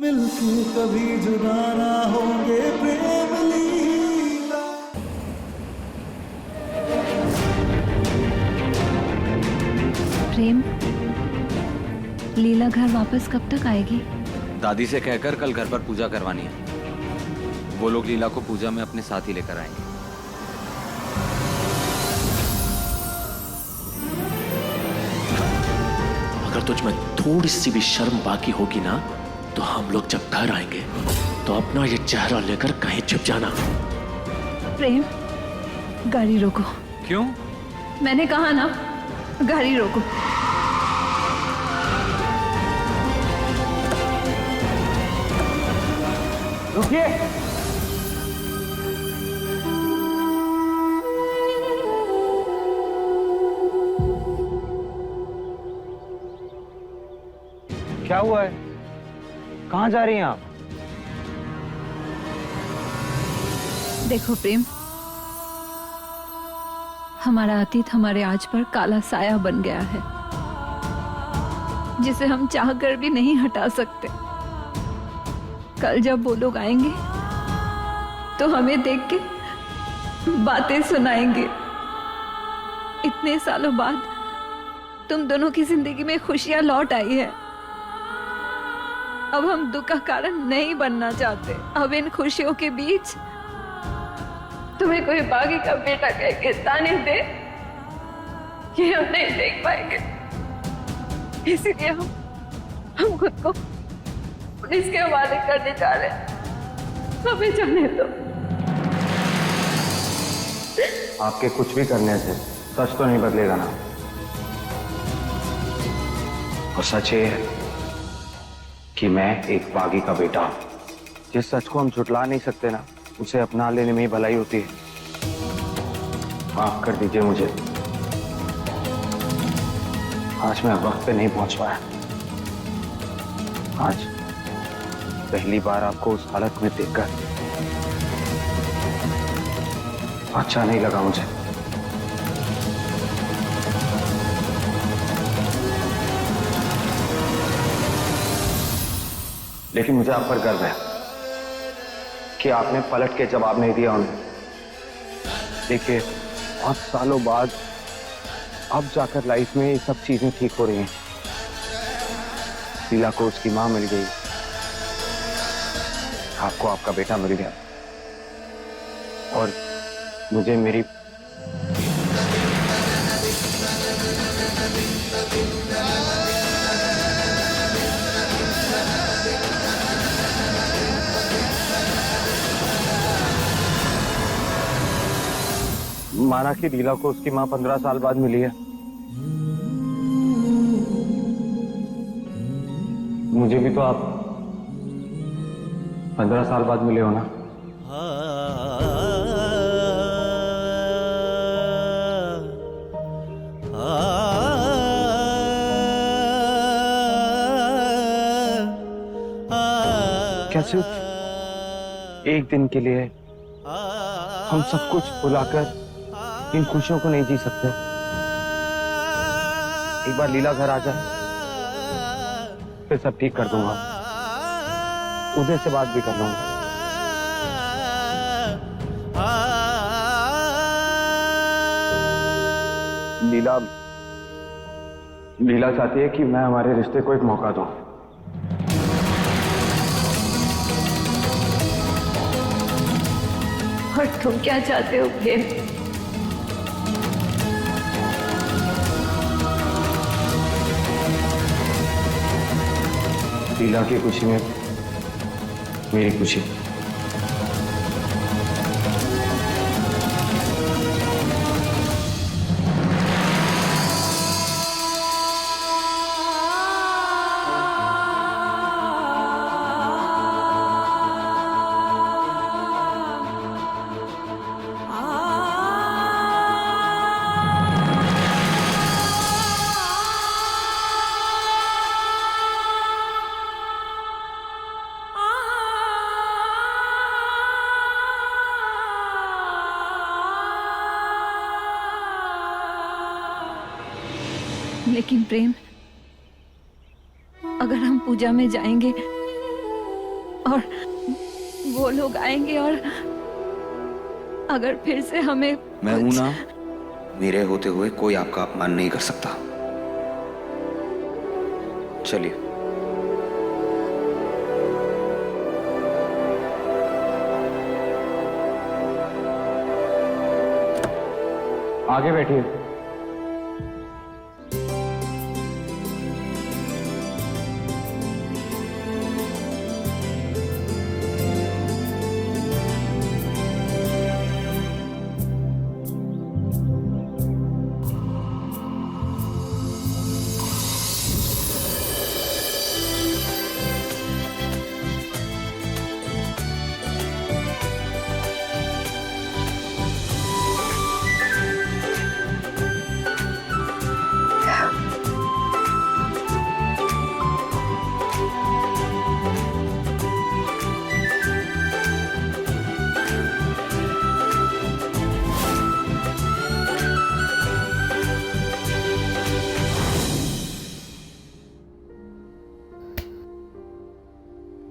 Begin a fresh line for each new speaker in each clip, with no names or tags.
मिलके कभी जुदा ना होंगे प्रेम लीला।
प्रेम, लीला घर वापस कब तक आएगी?
दादी से कहकर कल घर पर पूजा करवानी है। वो लोग लीला को पूजा में अपने साथ ही लेकर आएंगे।
अगर तुझ में थोड़ी सी भी शर्म बाकी होगी ना, तो हम लोग जब घर आएंगे तो अपना ये चेहरा लेकर कहीं छिप जाना।
प्रेम, गाड़ी रोको।
क्यों?
मैंने कहा ना, गाड़ी रोको।
रुकिए। क्या हुआ है? कहाँ जा रही हैं आप?
देखो प्रेम, हमारा अतीत हमारे आज पर काला साया बन गया है, जिसे हम चाहकर भी नहीं हटा सकते। कल जब वो लोग आएंगे तो हमें देख के बातें सुनाएंगे। इतने सालों बाद तुम दोनों की जिंदगी में खुशियां लौट आई है। अब हम दुख का कारण नहीं बनना चाहते। अब इन खुशियों के बीच तुम्हें कोई बागी का बेटा कह के ताने दे, ये हम नहीं देख पाएंगे। इसीलिए हम खुद को पुलिस के हवाले करने जा रहे हैं। हमें जाने दो।
आपके कुछ भी करने से सच तो नहीं बदलेगा ना। और सच ये है कि मैं एक बागी का बेटा हूं। जिस सच को हम झुटला नहीं सकते ना, उसे अपना लेने में ही भलाई होती है। माफ कर दीजिए मुझे, आज मैं वक्त पे नहीं पहुंच पाया। आज पहली बार आपको उस हालत में देखकर अच्छा नहीं लगा मुझे। लेकिन मुझे आप पर गर्व है कि आपने पलट के जवाब नहीं दिया उन्हें। देखिए, बहुत सालों बाद अब जाकर लाइफ में ये सब चीजें ठीक हो रही हैं। लीला को उसकी मां मिल गई, आपको आपका बेटा मिल गया, और मुझे मेरी माना कि लीला को उसकी मां 15 साल बाद मिली है। मुझे भी तो आप 15 साल बाद मिले हो ना। क्या सिर्फ एक दिन के लिए हम सब कुछ भुलाकर इन खुशियों को नहीं जी सकते? एक बार लीला घर आ जाए, फिर सब ठीक कर दूंगा। उदय से बात भी कर लूंगा। लीला चाहती है कि मैं हमारे रिश्ते को एक मौका दूं।
और तुम क्या चाहते हो प्रेम?
लीला की खुशी में मेरी खुशी।
लेकिन प्रेम, अगर हम पूजा में जाएंगे और वो लोग आएंगे और अगर फिर से हमें
मैं हूं ना, मेरे होते हुए कोई आपका अपमान नहीं कर सकता। चलिए।
आगे बैठिए।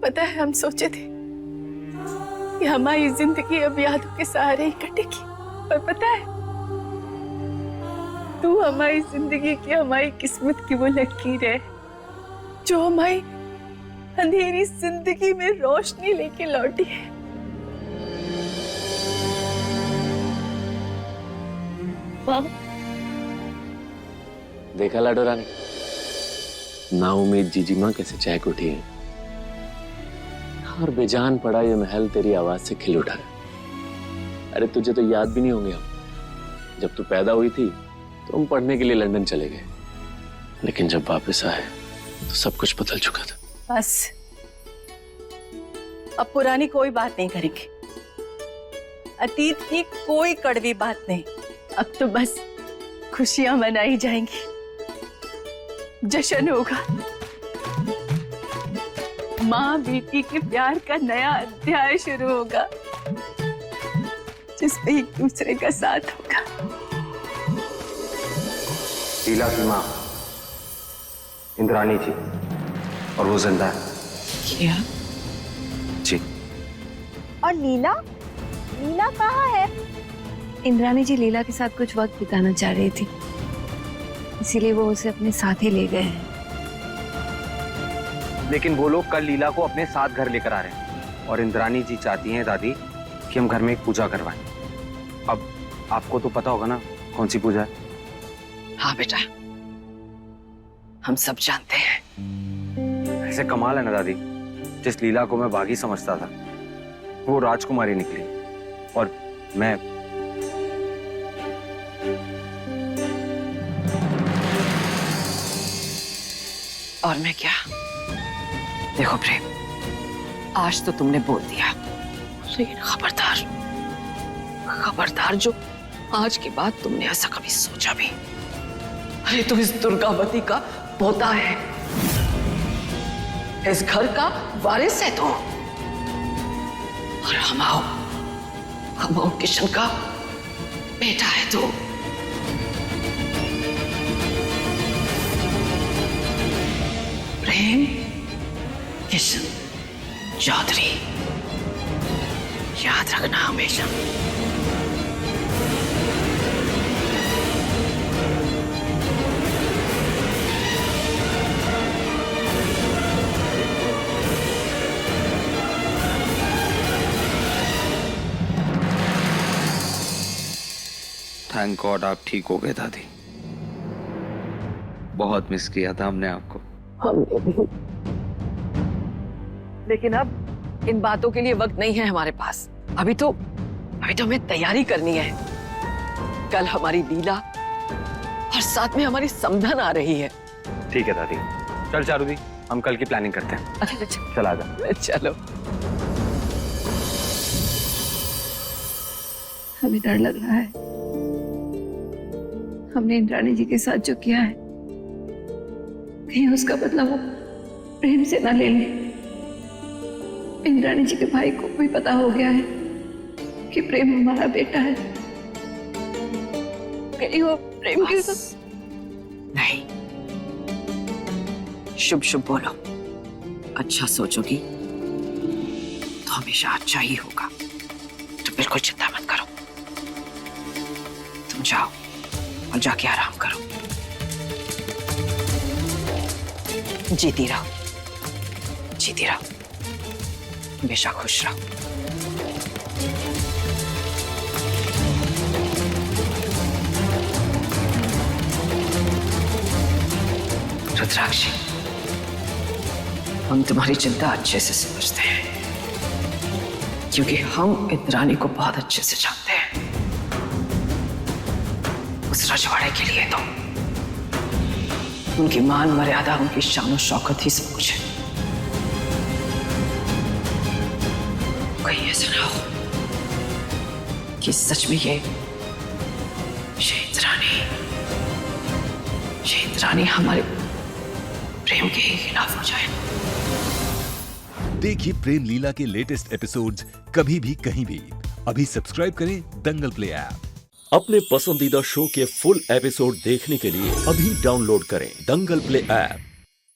पता है, हम सोचे थे कि हमारी जिंदगी अब यादों के सहारे ही कटेगी, पर पता है, तू हमारी जिंदगी की, हमारी किस्मत की वो लकीर है जो हमारी अंधेरी जिंदगी में रोशनी लेके लौटी है। वाह,
देखा लाडो रानी, ना उम्मीद जीजी माँ कैसे चहक उठी है और बेजान पड़ा ये महल तेरी आवाज से खिल उठा है। अरे तुझे तो याद भी नहीं होंगे हम, जब तू पैदा हुई थी तो हम पढ़ने के लिए लंदन चले गए, लेकिन जब वापस आए तो सब कुछ बदल चुका था।
बस अब पुरानी कोई बात नहीं करेंगे, अतीत की कोई कड़वी बात नहीं, अब तो बस खुशियां मनाई जाएंगी, जश्न होगा, माँ बेटी के प्यार का नया अध्याय शुरू होगा जिसमें एक दूसरे का साथ होगा।
लीला की माँ इंद्राणी जी, और वो जिंदा है।
क्या?
जी।
और लीला, लीला कहाँ है?
इंद्राणी जी लीला के साथ कुछ वक्त बिताना चाह रही थी, इसीलिए वो उसे अपने साथ ही ले गए हैं।
लेकिन वो लोग कल लीला को अपने साथ घर लेकर आ रहे हैं और इंद्राणी जी चाहती हैं दादी कि हम घर में एक पूजा करवाएं। अब आपको तो पता होगा ना कौन सी पूजा है?
हाँ बेटा, हम सब जानते हैं।
ऐसे कमाल है ना दादी, जिस लीला को मैं बागी समझता था वो राजकुमारी निकली, और मैं
और मैं क्या? देखो प्रेम, आज तो तुमने बोल दिया, लेकिन खबरदार, खबरदार जो आज के बाद तुमने ऐसा कभी सोचा भी। अरे तुम इस दुर्गावती का पोता है, इस घर का वारिस है तू, और हमाओ किशन का बेटा है तू। प्रेम किशन चौधरी, याद रखना हमेशा।
थैंक गॉड आप ठीक हो गए दादी, बहुत मिस किया था हमने आपको।
हमने भी, लेकिन अब इन बातों के लिए वक्त नहीं है हमारे पास। अभी तो हमें तैयारी करनी है। कल हमारी लीला और साथ में हमारी समधन आ रही है।
ठीक है दादी, चल चारूदी, हम कल की प्लानिंग करते हैं।
अच्छा
चल आजा।
चलो।
हमें डर लग रहा है, हमने इंद्राणी जी के साथ जो किया है कहीं उसका बदला वो प्रेम से ना ले ले। इंद्राणी जी के भाई को भी पता हो गया है कि प्रेम हमारा बेटा है, कहीं वो प्रेम के साथ
नहीं, शुभ शुभ बोलो, अच्छा सोचोगी तो हमेशा अच्छा ही होगा। तुम बिल्कुल चिंता मत करो। तुम जाओ और जाके आराम करो। जीती रहो, जीती रहो, हमेशा खुश रहो। रुद्राक्षी, हम तुम्हारी चिंता अच्छे से समझते हैं, क्योंकि हम इंद्राणी को बहुत अच्छे से जानते हैं। उस रजवाड़े के लिए तो उनकी मान मर्यादा, उनकी शान और शौकत ही सब कुछ है। कहीं ऐसा ना हो कि सच में ये इंद्राणी हमारे प्रेम के ही खिलाफ हो जाए।
देखिए प्रेम लीला के लेटेस्ट एपिसोड्स कभी भी कहीं भी। अभी सब्सक्राइब करें दंगल प्ले ऐप।
अपने पसंदीदा शो के फुल एपिसोड देखने के लिए अभी डाउनलोड करें दंगल प्ले ऐप।